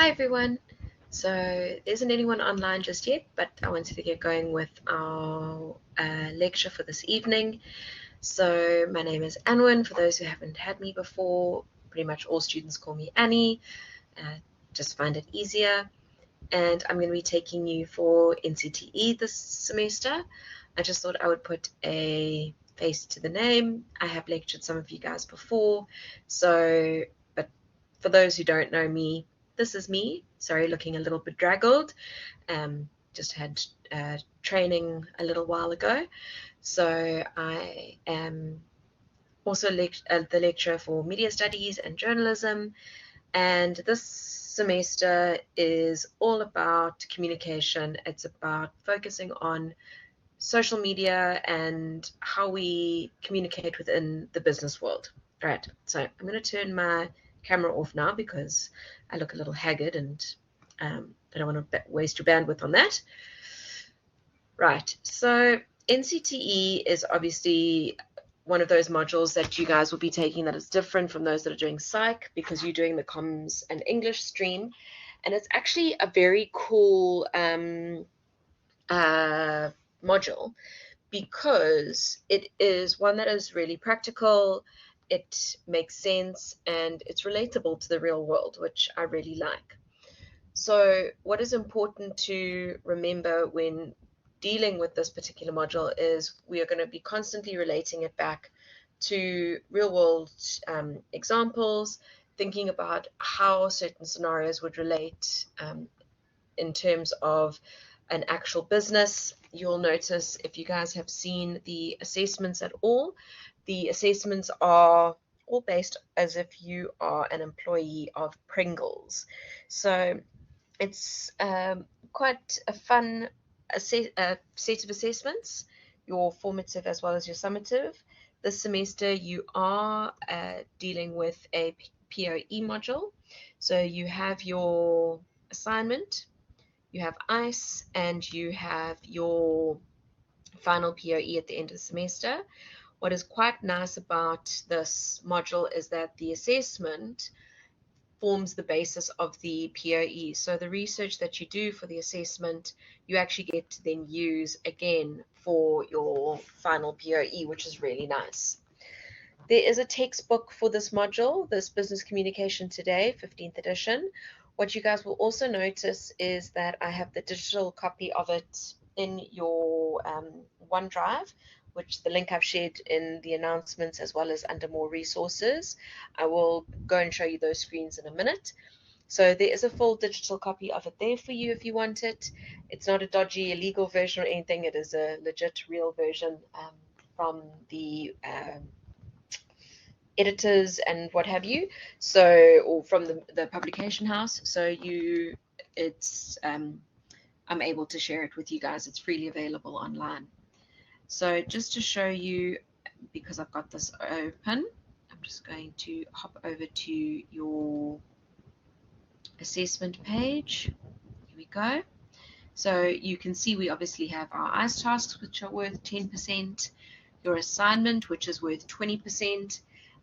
Hi everyone. So there isn't anyone online just yet, but I wanted to get going with our lecture for this evening. So my name is Anwin. For those who haven't had me before, pretty much all students call me Annie. Just find it easier. And I'm going to be taking you for NCTE this semester. I just thought I would put a face to the name. I have lectured some of you guys before, but for those who don't know me, this is me. Sorry, looking a little bit draggled. Just had training a little while ago. So I am also the lecturer for media studies and journalism. And this semester is all about communication. It's about focusing on social media and how we communicate within the business world. Right, so I'm going to turn my camera off now because I look a little haggard and I don't want to waste your bandwidth on that. Right, so NCTE is obviously one of those modules that you guys will be taking that is different from those that are doing psych, because you're doing the comms and English stream, and it's actually a very cool module because it is one that is really practical, it makes sense, and it's relatable to the real world, which I really like. So what is important to remember when dealing with this particular module is we are going to be constantly relating it back to real world examples, thinking about how certain scenarios would relate in terms of an actual business. You'll notice, if you guys have seen the assessments at all, the assessments are all based as if you are an employee of Pringles. So it's quite a fun set of assessments, your formative as well as your summative. This semester you are dealing with a POE module. So you have your assignment, you have ICE, and you have your final POE at the end of the semester. What is quite nice about this module is that the assessment forms the basis of the POE. So the research that you do for the assessment, you actually get to then use again for your final POE, which is really nice. There is a textbook for this module, this Business Communication Today, 15th edition. What you guys will also notice is that I have the digital copy of it in your OneDrive, which the link I've shared in the announcements as well as under more resources. I will go and show you those screens in a minute. So there is a full digital copy of it there for you if you want it. It's not a dodgy, illegal version or anything. It is a legit, real version from the editors and what have you, so, or from the publication house. So I'm able to share it with you guys. It's freely available online. So just to show you, because I've got this open, I'm just going to hop over to your assessment page. Here we go. So you can see we obviously have our ICE tasks, which are worth 10%, your assignment, which is worth 20%,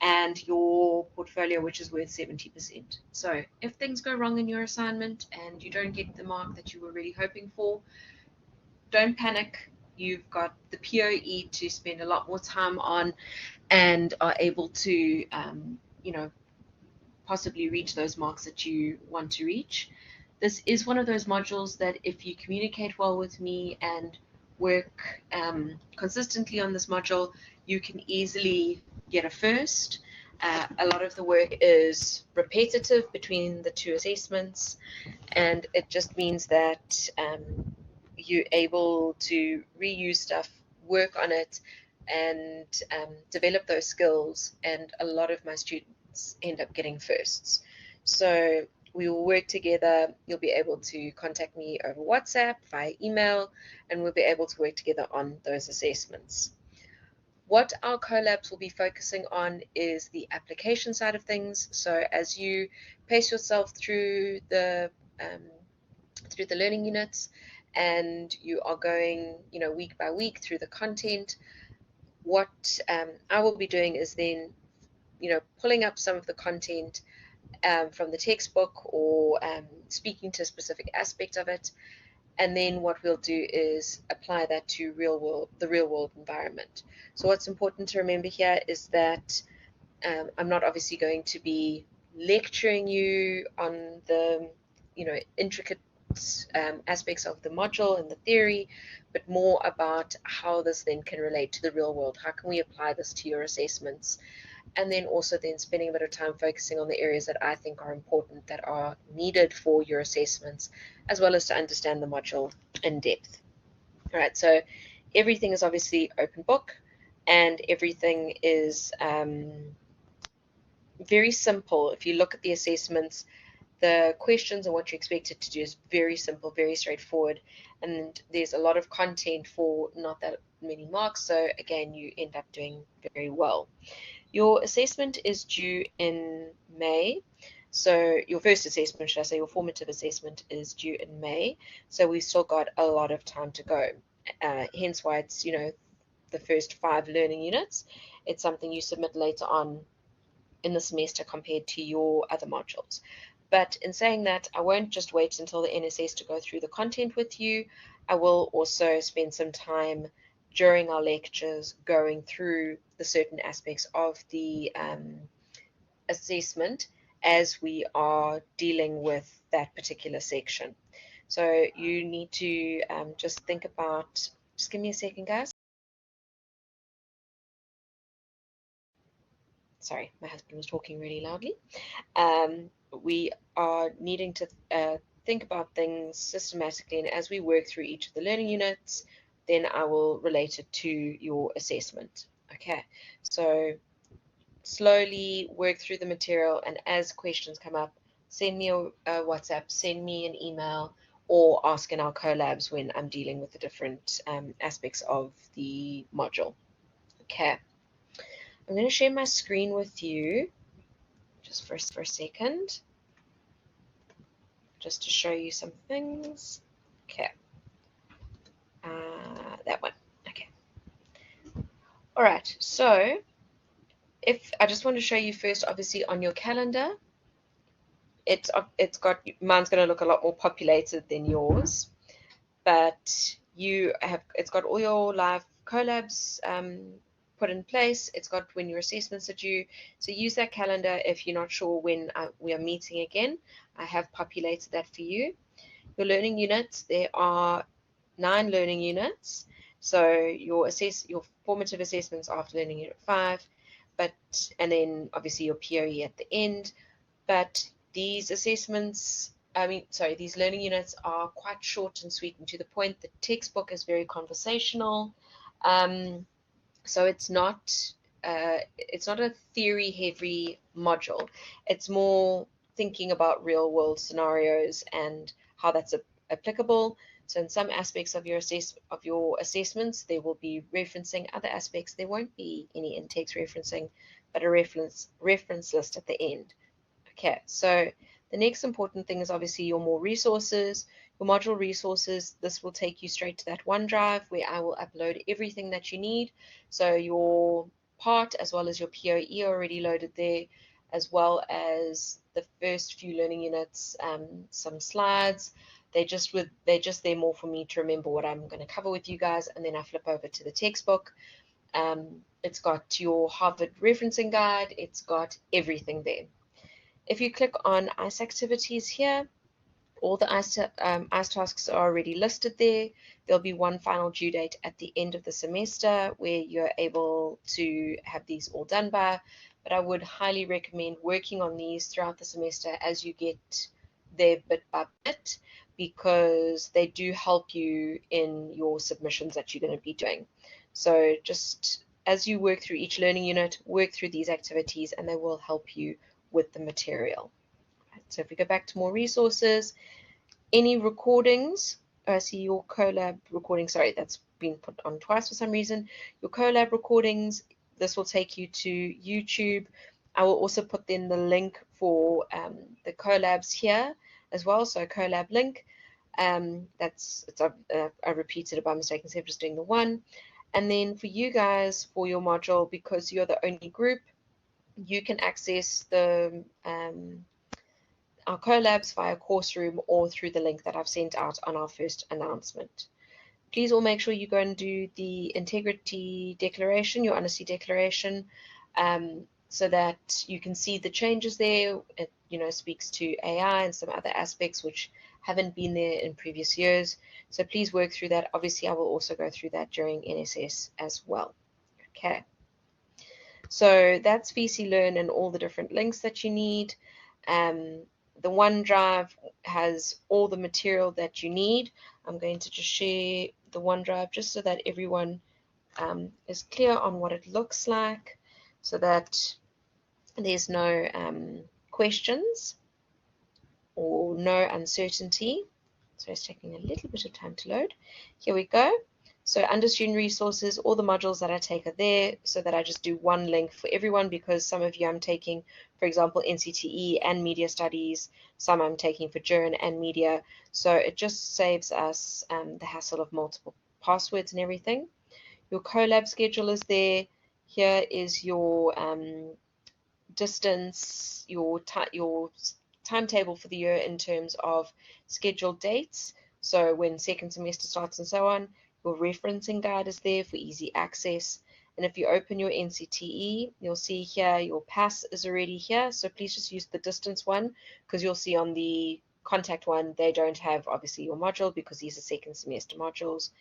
and your portfolio, which is worth 70%. So if things go wrong in your assignment and you don't get the mark that you were really hoping for, don't panic. You've got the POE to spend a lot more time on and are able to, possibly reach those marks that you want to reach. This is one of those modules that if you communicate well with me and work consistently on this module, you can easily get a first. A lot of the work is repetitive between the two assessments, and it just means that you're able to reuse stuff, work on it, and develop those skills. And a lot of my students end up getting firsts. So we will work together. You'll be able to contact me over WhatsApp, via email, and we'll be able to work together on those assessments. What our collabs will be focusing on is the application side of things. So as you pace yourself through the learning units and you are going, week by week through the content, what I will be doing is then, pulling up some of the content, from the textbook or speaking to a specific aspect of it. And then what we'll do is apply that to the real world environment. So what's important to remember here is that I'm not obviously going to be lecturing you on the intricate aspects of the module and the theory, but more about how this then can relate to the real world. How can we apply this to your assessments? And then also then spending a bit of time focusing on the areas that I think are important, that are needed for your assessments, as well as to understand the module in depth. All right, so everything is obviously open book, and everything is very simple. If you look at the assessments, the questions and what you're expected to do is very simple, very straightforward, and there's a lot of content for not that many marks, so again, you end up doing very well. Your assessment is due in May. So your first assessment, should I say, your formative assessment is due in May. So we've still got a lot of time to go. Hence why it's, the first 5 learning units. It's something you submit later on in the semester compared to your other modules. But in saying that, I won't just wait until the NSS to go through the content with you. I will also spend some time during our lectures going through the certain aspects of the assessment as we are dealing with that particular section. So you need to just think about, just give me a second, guys. Sorry, my husband was talking really loudly. We are needing to think about things systematically, and as we work through each of the learning units, then I will relate it to your assessment. Okay, so slowly work through the material, and as questions come up, send me a WhatsApp, send me an email, or ask in our collabs when I'm dealing with the different aspects of the module. Okay, I'm going to share my screen with you just for a second, just to show you some things. Okay, that one. Okay. All right, so if I just want to show you first, obviously on your calendar, it's got, mine's going to look a lot more populated than yours, but it's got all your live collabs put in place. It's got when your assessments are due, so use that calendar. If you're not sure when we are meeting again, I have populated that for you. Your learning units, there are 9 learning units, so your formative assessments after learning unit 5, and then obviously your POE at the end. But these assessments, these learning units are quite short and sweet and to the point. The textbook is very conversational, so it's not a theory-heavy module. It's more thinking about real-world scenarios and how that's applicable. So in some aspects of your assessments, there will be referencing. Other aspects, there won't be any in-text referencing, but a reference list at the end. Okay, so the next important thing is obviously your more resources, your module resources. This will take you straight to that OneDrive where I will upload everything that you need. So your part as well as your POE are already loaded there, as well as the first few learning units, some slides. They're just there more for me to remember what I'm going to cover with you guys, and then I flip over to the textbook. It's got your Harvard referencing guide. It's got everything there. If you click on ICE activities here, all the ICE tasks are already listed there. There'll be one final due date at the end of the semester where you're able to have these all done by, but I would highly recommend working on these throughout the semester as you get there bit by bit, because they do help you in your submissions that you're going to be doing. So just as you work through each learning unit, work through these activities and they will help you with the material. So if we go back to more resources, any recordings, I see your collab recording, sorry, that's been put on twice for some reason. Your collab recordings, this will take you to YouTube. I will also put in the link for the collabs here as well, so collab link. I repeated it by mistake instead of just doing the one. And then for you guys, for your module, because you're the only group, you can access the our collabs via course room or through the link that I've sent out on our first announcement. Please all make sure you go and do the integrity declaration, your honesty declaration, so that you can see the changes there. It, speaks to AI and some other aspects which haven't been there in previous years. So please work through that. Obviously, I will also go through that during NSS as well. Okay. So that's VC Learn and all the different links that you need. The OneDrive has all the material that you need. I'm going to just share the OneDrive just so that everyone is clear on what it looks like, so that there's no questions or no uncertainty. So it's taking a little bit of time to load. Here we go. So under student resources, all the modules that I take are there, so that I just do one link for everyone, because some of you I'm taking, for example, NCTE and media studies, some I'm taking for Journ and media. So it just saves us the hassle of multiple passwords and everything. Your collab schedule is there. Here is your distance, your timetable for the year in terms of scheduled dates. So when second semester starts and so on. Your referencing guide is there for easy access. And if you open your NCTE, you'll see here your pass is already here. So please just use the distance one, because you'll see on the contact one, they don't have obviously your module, because these are second semester modules.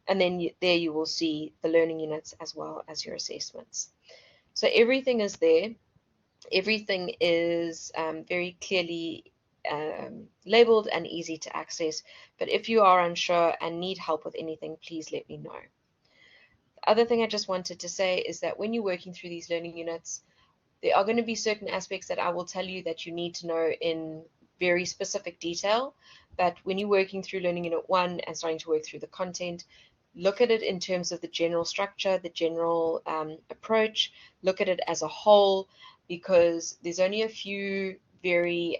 And then there you will see the learning units as well as your assessments. So everything is there. Everything is very clearly labeled and easy to access. But if you are unsure and need help with anything, please let me know. The other thing I just wanted to say is that when you're working through these learning units, there are going to be certain aspects that I will tell you that you need to know in very specific detail. But when you're working through learning unit 1 and starting to work through the content, look at it in terms of the general structure, the general approach. Look at it as a whole, because there's only a few very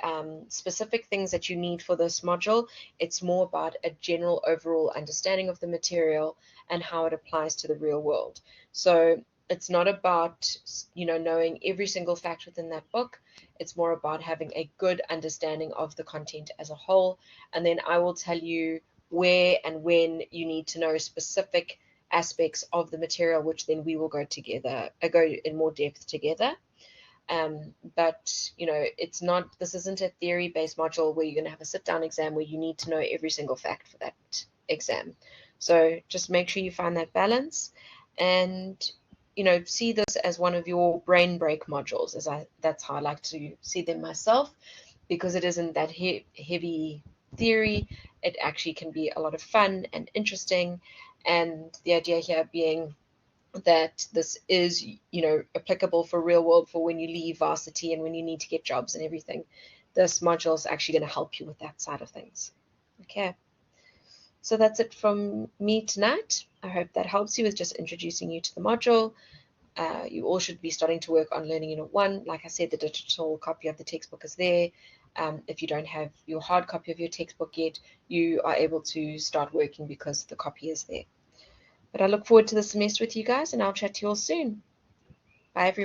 specific things that you need for this module. It's more about a general overall understanding of the material and how it applies to the real world. So it's not about knowing every single fact within that book. It's more about having a good understanding of the content as a whole. And then I will tell you where and when you need to know specific aspects of the material, which then we will go in more depth together. But it's not, this isn't a theory-based module where you're going to have a sit-down exam where you need to know every single fact for that exam. So just make sure you find that balance, and see this as one of your brain break modules, that's how I like to see them myself, because it isn't that heavy theory. It actually can be a lot of fun and interesting, and the idea here being that this is applicable for real world, for when you leave varsity and when you need to get jobs and everything. This module is actually going to help you with that side of things. Okay, so that's it from me tonight. I hope that helps you with just introducing you to the module. You all should be starting to work on learning unit 1. Like I said, the digital copy of the textbook is there. If you don't have your hard copy of your textbook yet, you are able to start working because the copy is there. But I look forward to the semester with you guys, and I'll chat to you all soon. Bye, everyone.